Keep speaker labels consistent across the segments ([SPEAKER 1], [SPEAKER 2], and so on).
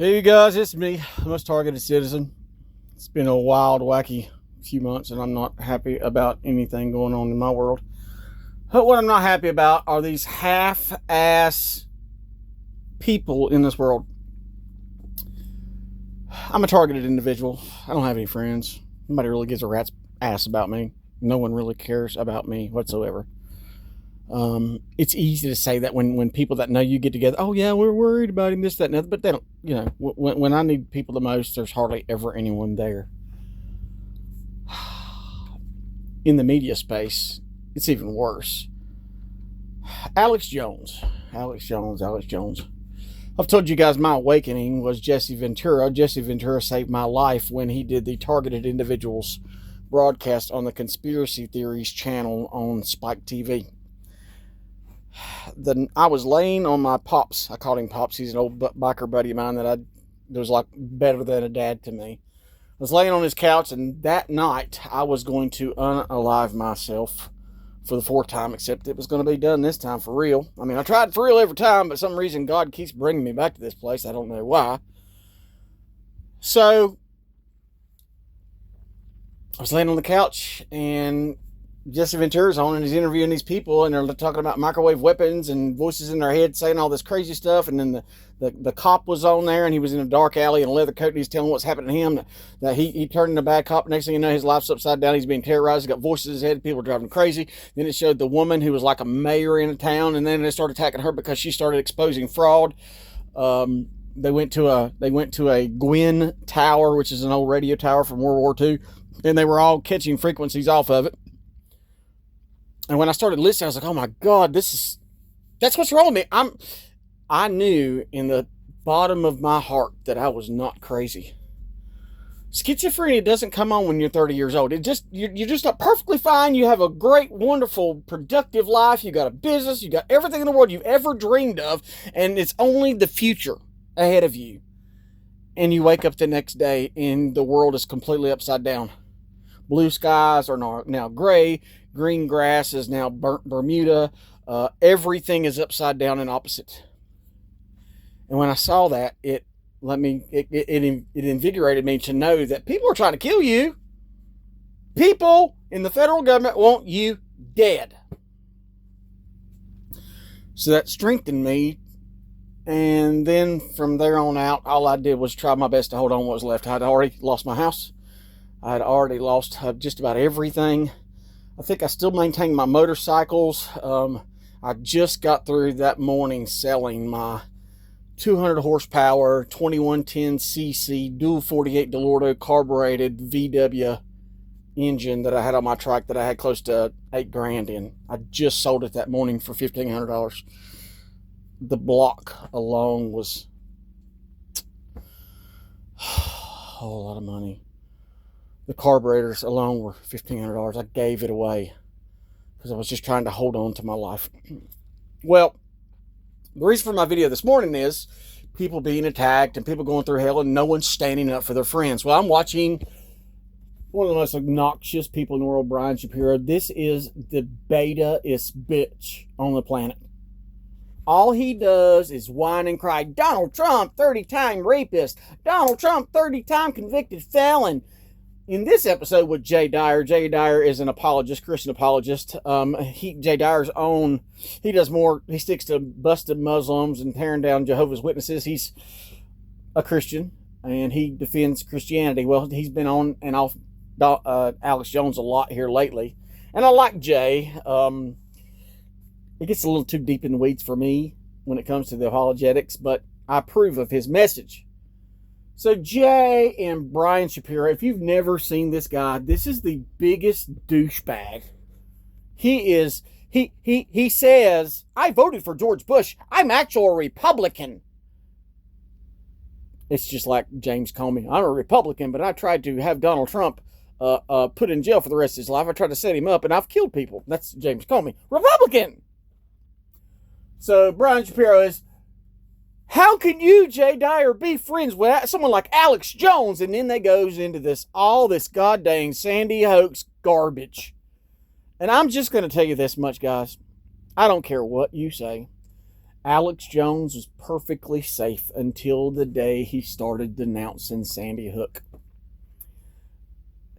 [SPEAKER 1] Hey you guys, it's me, the most targeted citizen. It's been a wild, wacky few months, and I'm not happy about anything going on in my world. But what I'm not happy about are these half-ass people in this world. I'm a targeted individual. I don't have any friends. Nobody really gives a rat's ass about me. No one really cares about me whatsoever. It's easy to say that when people that know you get together, oh yeah, we're worried about him, this, that, and other, but they don't, when I need people the most, there's hardly ever anyone there. In the media space, it's even worse. Alex Jones. I've told you guys my awakening was Jesse Ventura. Jesse Ventura saved my life when he did the Targeted Individuals broadcast on the Conspiracy Theories channel on Spike TV. I was laying on my Pops. I called him Pops. He's an old biker buddy of mine that was like better than a dad to me. I was laying on his couch, and that night I was going to unalive myself for the fourth time, except it was going to be done this time for real. I mean, I tried for real every time, but for some reason God keeps bringing me back to this place. I don't know why. So I was laying on the couch, and Jesse Ventura's on, and he's interviewing these people, and they're talking about microwave weapons and voices in their head saying all this crazy stuff. And then the cop was on there, and he was in a dark alley in a leather coat, and he's telling what's happening to him, that he turned into a bad cop. Next thing you know, his life's upside down. He's being terrorized. He's got voices in his head. People are driving him crazy. Then it showed the woman who was like a mayor in a town, and then they started attacking her because she started exposing fraud. They went to a Gwyn tower, which is an old radio tower from World War II, and they were all catching frequencies off of it. And when I started listening, I was like, oh my God, that's what's wrong with me. I knew in the bottom of my heart that I was not crazy. Schizophrenia doesn't come on when you're 30 years old. You're just perfectly fine. You have a great, wonderful, productive life. You got a business. You got everything in the world you've ever dreamed of. And it's only the future ahead of you. And you wake up the next day and the world is completely upside down. Blue skies are now gray. Green grass is now burnt Bermuda. Everything is upside down and opposite. And when I saw that, it invigorated me to know that people are trying to kill you. People in the federal government want you dead. So that strengthened me. And then from there on out, all I did was try my best to hold on what was left. I'd already lost my house. I'd already lost just about everything. I think I still maintain my motorcycles. I just got through that morning selling my 200 horsepower, 2110cc, dual 48 DeLorto carbureted VW engine that I had on my trike that I had close to $8,000 in. I just sold it that morning for $1,500. The block alone was a whole lot of money. The carburetors alone were $1,500. I gave it away because I was just trying to hold on to my life. Well, the reason for my video this morning is people being attacked and people going through hell and no one's standing up for their friends. Well, I'm watching one of the most obnoxious people in the world, Brian Shapiro. This is the beta-ist bitch on the planet. All he does is whine and cry, Donald Trump, 30-time rapist. Donald Trump, 30-time convicted felon. In this episode with Jay Dyer is an apologist, Christian apologist. Jay Dyer's he sticks to busted Muslims and tearing down Jehovah's Witnesses. He's a Christian and he defends Christianity. Well, he's been on and off Alex Jones a lot here lately. And I like Jay. It gets a little too deep in the weeds for me when it comes to the apologetics, but I approve of his message. So Jay and Brian Shapiro, if you've never seen this guy, this is the biggest douchebag. He says, I voted for George Bush. I'm actually a Republican. It's just like James Comey. I'm a Republican, but I tried to have Donald Trump put in jail for the rest of his life. I tried to set him up, and I've killed people. That's James Comey. Republican! So Brian Shapiro is, how can you, Jay Dyer, be friends with someone like Alex Jones? And then they goes into all this goddamn Sandy hoax garbage. And I'm just going to tell you this much, guys. I don't care what you say. Alex Jones was perfectly safe until the day he started denouncing Sandy Hook.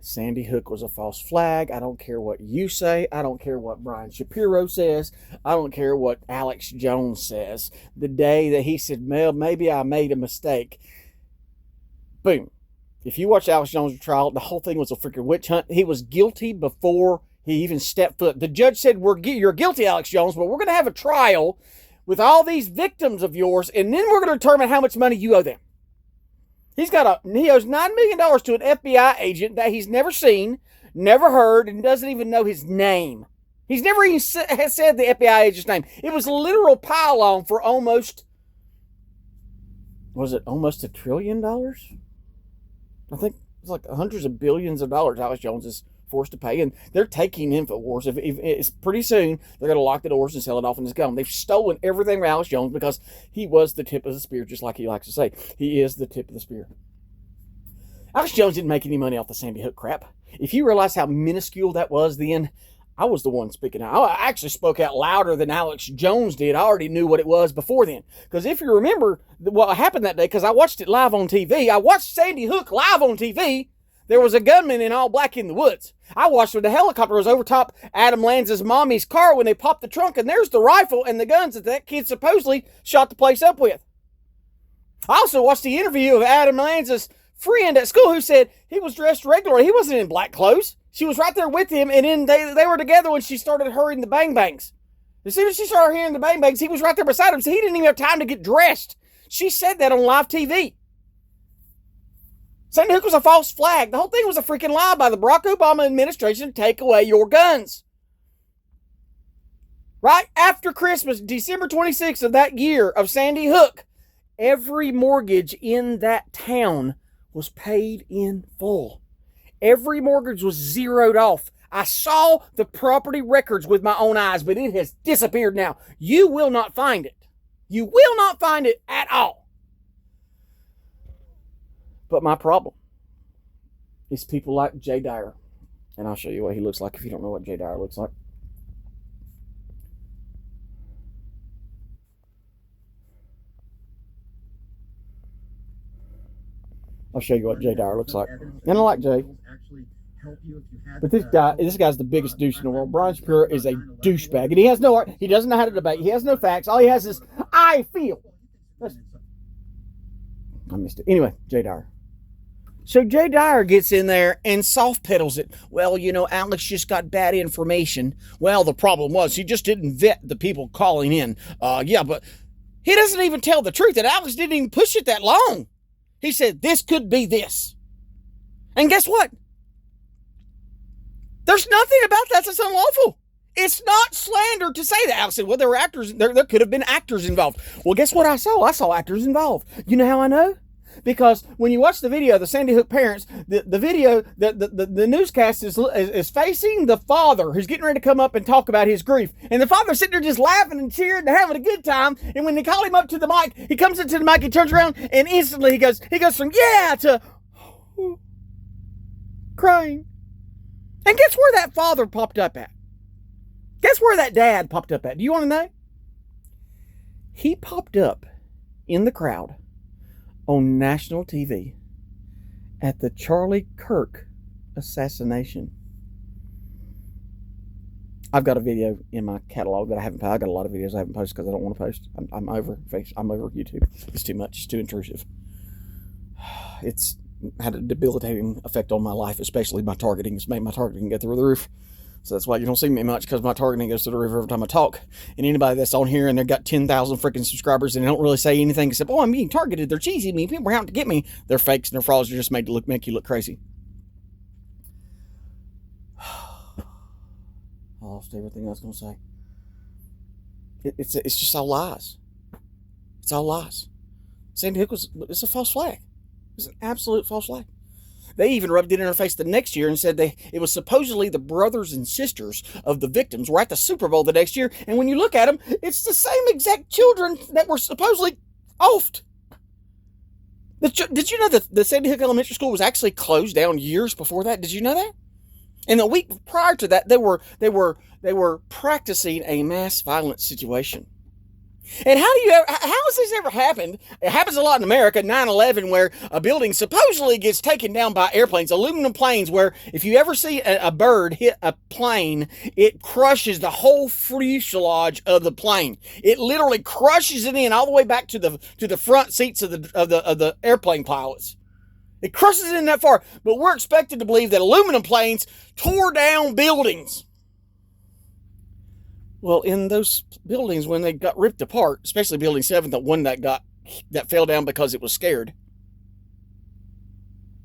[SPEAKER 1] Sandy Hook was a false flag. I don't care what you say. I don't care what Brian Shapiro says. I don't care what Alex Jones says. The day that he said, well, maybe I made a mistake. Boom. If you watch Alex Jones' trial, the whole thing was a freaking witch hunt. He was guilty before he even stepped foot. The judge said, you're guilty, Alex Jones, but we're going to have a trial with all these victims of yours, and then we're going to determine how much money you owe them. He owes $9 million to an FBI agent that he's never seen, never heard, and doesn't even know his name. He's never even said the FBI agent's name. It was a literal pile-on for almost $1 trillion? I think it's like hundreds of billions of dollars Alex Jones is forced to pay, and they're taking InfoWars. If it's pretty soon, they're going to lock the doors and sell it off and it's gone. They've stolen everything from Alex Jones because he was the tip of the spear, just like he likes to say. He is the tip of the spear. Alex Jones didn't make any money off the Sandy Hook crap. If you realize how minuscule that was then, I was the one speaking out. I actually spoke out louder than Alex Jones did. I already knew what it was before then. Because if you remember what happened that day, because I watched it live on TV, I watched Sandy Hook live on TV. There was a gunman in all black in the woods. I watched when the helicopter was over top Adam Lanza's mommy's car when they popped the trunk, and there's the rifle and the guns that kid supposedly shot the place up with. I also watched the interview of Adam Lanza's friend at school who said he was dressed regularly. He wasn't in black clothes. She was right there with him, and then they were together when she started hearing the bang-bangs. As soon as she started hearing the bang-bangs, he was right there beside him, so he didn't even have time to get dressed. She said that on live TV. Sandy Hook was a false flag. The whole thing was a freaking lie by the Barack Obama administration to take away your guns. Right after Christmas, December 26th of that year of Sandy Hook, every mortgage in that town was paid in full. Every mortgage was zeroed off. I saw the property records with my own eyes, but it has disappeared now. You will not find it. You will not find it at all. But my problem is people like Jay Dyer. And I'll show you what he looks like if you don't know what Jay Dyer looks like. I'll show you what Jay Dyer looks like. And I like Jay. But this guy's the biggest douche in the world. Brian Shapiro is a douchebag. And he has no art. He doesn't know how to debate. He has no facts. All he has is, I feel. I missed it. Anyway, Jay Dyer. So Jay Dyer gets in there and soft pedals it. Well, Alex just got bad information. Well, the problem was he just didn't vet the people calling in. Yeah, but he doesn't even tell the truth that Alex didn't even push it that long. He said, this could be this. And guess what? There's nothing about that that's unlawful. It's not slander to say that. Alex said, well, there were actors. There could have been actors involved. Well, guess what I saw? I saw actors involved. You know how I know? Because when you watch the video, the Sandy Hook parents, the video, the newscast is facing the father who's getting ready to come up and talk about his grief. And the father's sitting there just laughing and cheering and having a good time. And when they call him up to the mic, he comes into the mic, he turns around, and instantly he goes from yeah to crying. And guess where that father popped up at? Guess where that dad popped up at? Do you want to know? He popped up in the crowd on national TV at the Charlie Kirk assassination. I've got a video in my catalog that I haven't posted. I've got a lot of videos I haven't posted because I don't want to post. I'm over YouTube. It's too much. It's too intrusive. It's had a debilitating effect on my life, especially my targeting. It's made my targeting go through the roof. So that's why you don't see me much, because my targeting goes through the roof every time I talk. And anybody that's on here and they've got 10,000 freaking subscribers and they don't really say anything except, oh, I'm being targeted, they're cheesy me, people are out to get me. They're fakes and they're frauds. They're just made to make you look crazy. I lost everything I was going to say. It's just all lies. It's all lies. Sandy Hook it's a false flag. It's an absolute false flag. They even rubbed it in her face the next year and said it was supposedly the brothers and sisters of the victims were at the Super Bowl the next year. And when you look at them, it's the same exact children that were supposedly offed. Did you know that the Sandy Hook Elementary School was actually closed down years before that? Did you know that? And the week prior to that, they were practicing a mass violence situation. And how has this ever happened? It happens a lot in America, 9/11, where a building supposedly gets taken down by airplanes, aluminum planes, where if you ever see a bird hit a plane, it crushes the whole fuselage of the plane. It literally crushes it in all the way back to the front seats of the airplane pilots. It crushes it in that far, but we're expected to believe that aluminum planes tore down buildings. Well, in those buildings, when they got ripped apart, especially Building 7, the one that fell down because it was scared.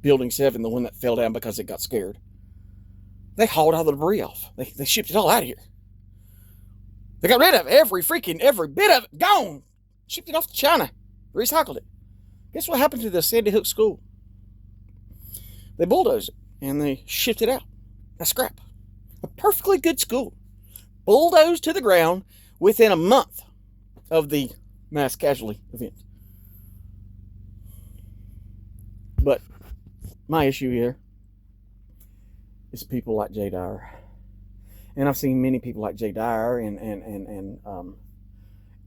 [SPEAKER 1] Building 7, the one that fell down because it got scared. They hauled all the debris off. They shipped it all out of here. They got rid of every bit of it. Gone. Shipped it off to China. Recycled it. Guess what happened to the Sandy Hook school? They bulldozed it and they shipped it out. That's scrap. A perfectly good school. Bulldozed to the ground within a month of the mass casualty event. But my issue here is people like Jay Dyer. And I've seen many people like Jay Dyer and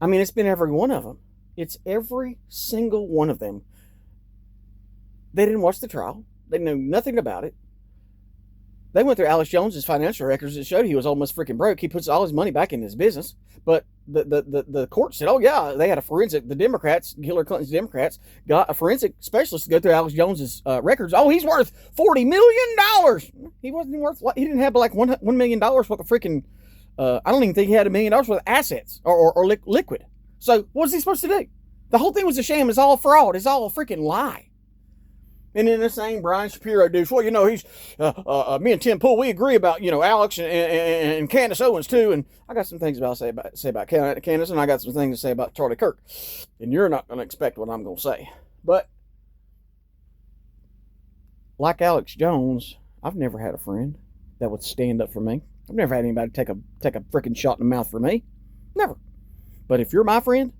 [SPEAKER 1] I mean, it's been every one of them. It's every single one of them. They didn't watch the trial. They knew nothing about it. They went through Alex Jones's financial records that showed he was almost freaking broke. He puts all his money back in his business. But the court said, oh, yeah, they had a forensic. The Democrats, Hillary Clinton's Democrats, got a forensic specialist to go through Alex Jones's records. Oh, he's worth $40 million. He wasn't worth, he didn't have like $1 million worth of freaking, I don't even think he had $1 million worth of assets or liquid. So what was he supposed to do? The whole thing was a sham. It's all fraud. It's all a freaking lie. And then the same Brian Shapiro dudes, well, he's, me and Tim Pool, we agree about, Alex and Candace Owens too. And I got some things to say about Candace, and I got some things to say about Charlie Kirk. And you're not going to expect what I'm going to say. But like Alex Jones, I've never had a friend that would stand up for me. I've never had anybody take a freaking shot in the mouth for me. Never. But if you're my friend,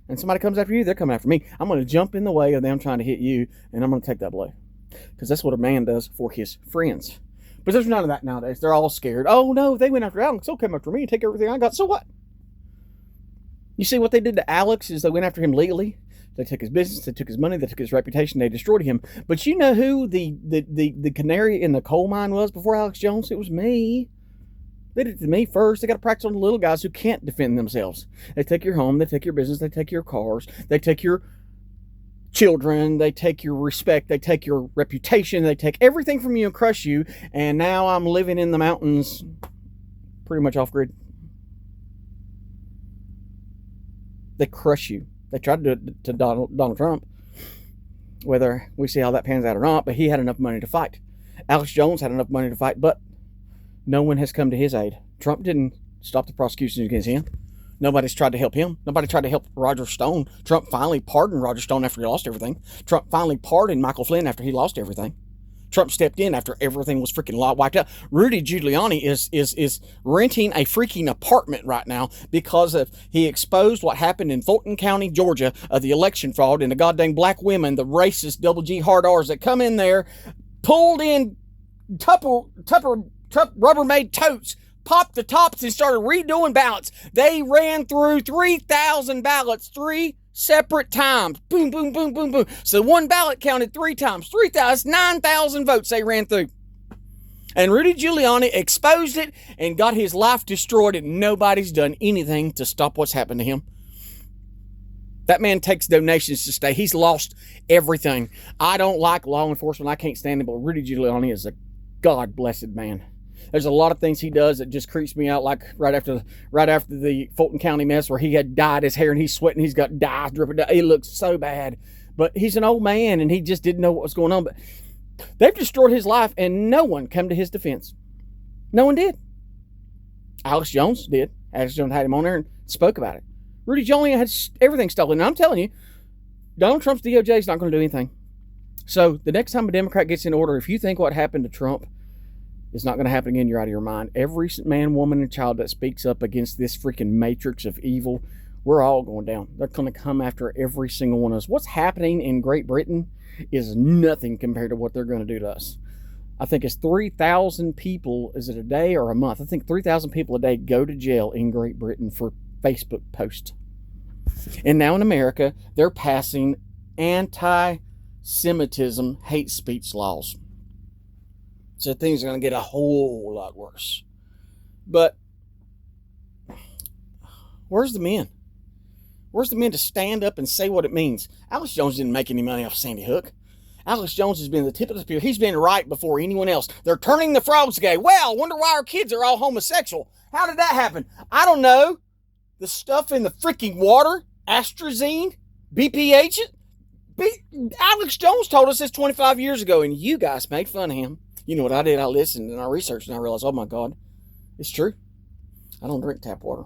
[SPEAKER 1] and somebody comes after you, they're coming after me. I'm going to jump in the way of them trying to hit you, and I'm going to take that blow. Because that's what a man does for his friends. But there's none of that nowadays. They're all scared. Oh, no, if they went after Alex, they'll come after me and take everything I got. So what? You see what they did to Alex is they went after him legally. They took his business. They took his money. They took his reputation. They destroyed him. But you know who the canary in the coal mine was before Alex Jones? It was me. They did it to me first. They got to practice on the little guys who can't defend themselves. They take your home. They take your business. They take your cars. They take your children. They take your respect. They take your reputation. They take everything from you and crush you. And now I'm living in the mountains pretty much off grid. They crush you. They tried to do it to Donald Trump. Whether we see how that pans out or not, but he had enough money to fight. Alex Jones had enough money to fight, but no one has come to his aid. Trump didn't stop the prosecutions against him. Nobody's tried to help him. Nobody tried to help Roger Stone. Trump finally pardoned Roger Stone after he lost everything. Trump finally pardoned Michael Flynn after he lost everything. Trump stepped in after everything was freaking wiped out. Rudy Giuliani is renting a freaking apartment right now because he exposed what happened in Fulton County, Georgia, of the election fraud and the goddamn black women, the racist double G hard R's that come in there, pulled in Rubbermaid totes, popped the tops and started redoing ballots. They ran through 3,000 ballots 3 separate times. Boom, boom, boom, boom, boom. So one ballot counted 3 times. 3,000, 9,000 votes they ran through. And Rudy Giuliani exposed it and got his life destroyed, and nobody's done anything to stop what's happened to him. That man takes donations to stay. He's lost everything. I don't like law enforcement. I can't stand him, but Rudy Giuliani is a God-blessed man. There's a lot of things he does that just creeps me out, like right after the Fulton County mess where he had dyed his hair and he's sweating, he's got dye dripping down. It looks so bad. But he's an old man and he just didn't know what was going on. But they've destroyed his life and no one came to his defense. No one did. Alex Jones did. Alex Jones had him on there and spoke about it. Rudy Giuliani had everything stolen. And I'm telling you, Donald Trump's DOJ is not going to do anything. So the next time a Democrat gets in order, if you think what happened to Trump is not going to happen again, you're out of your mind. Every man, woman, and child that speaks up against this freaking matrix of evil, we're all going down. They're going to come after every single one of us. What's happening in Great Britain is nothing compared to what they're going to do to us. I think it's 3,000 people, is it a day or a month? I think 3,000 people a day go to jail in Great Britain for Facebook posts. And now in America, they're passing anti-Semitism hate speech laws. So things are going to get a whole lot worse. But where's the men? Where's the men to stand up and say what it means? Alex Jones didn't make any money off Sandy Hook. Alex Jones has been the tip of the spear. He's been right before anyone else. They're turning the frogs gay. Well, wonder why our kids are all homosexual. How did that happen? I don't know. The stuff in the freaking water, astrazine, BPH. Alex Jones told us this 25 years ago, and you guys made fun of him. You know what I did? I listened and I researched and I realized, oh my God, it's true. I don't drink tap water.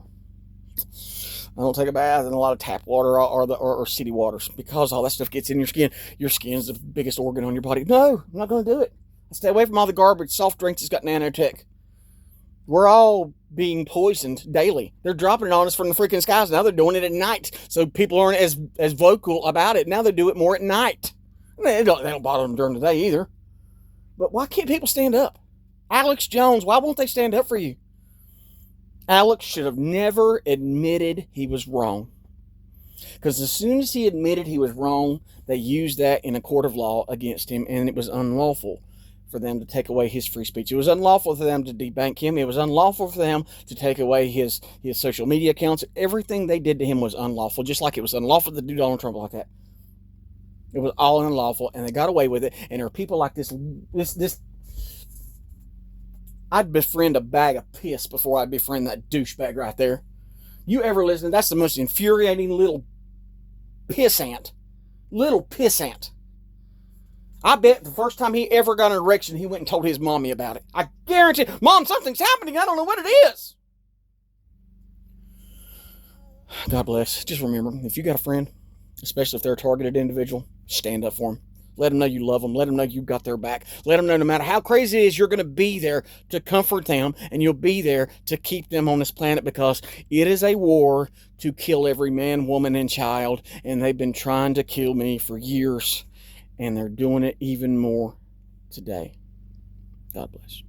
[SPEAKER 1] I don't take a bath in a lot of tap water or city waters because all that stuff gets in your skin. Your skin's the biggest organ on your body. No, I'm not going to do it. I stay away from all the garbage, soft drinks that's got nanotech. We're all being poisoned daily. They're dropping it on us from the freaking skies. Now they're doing it at night. So people aren't as vocal about it. Now they do it more at night. They don't bother them during the day either. But why can't people stand up? Alex Jones, why won't they stand up for you? Alex should have never admitted he was wrong. Because as soon as he admitted he was wrong, they used that in a court of law against him, and it was unlawful for them to take away his free speech. It was unlawful for them to debank him. It was unlawful for them to take away his social media accounts. Everything they did to him was unlawful, just like it was unlawful to do Donald Trump like that. It was all unlawful, and they got away with it. And there are people like this. I'd befriend a bag of piss before I'd befriend that douchebag right there. You ever listen? That's the most infuriating little pissant. Little pissant. I bet the first time he ever got an erection, he went and told his mommy about it. I guarantee, Mom, something's happening. I don't know what it is. God bless. Just remember, if you got a friend, especially if they're a targeted individual, stand up for them. Let them know you love them. Let them know you got their back. Let them know no matter how crazy it is, you're going to be there to comfort them, and you'll be there to keep them on this planet, because it is a war to kill every man, woman, and child, and they've been trying to kill me for years, and they're doing it even more today. God bless.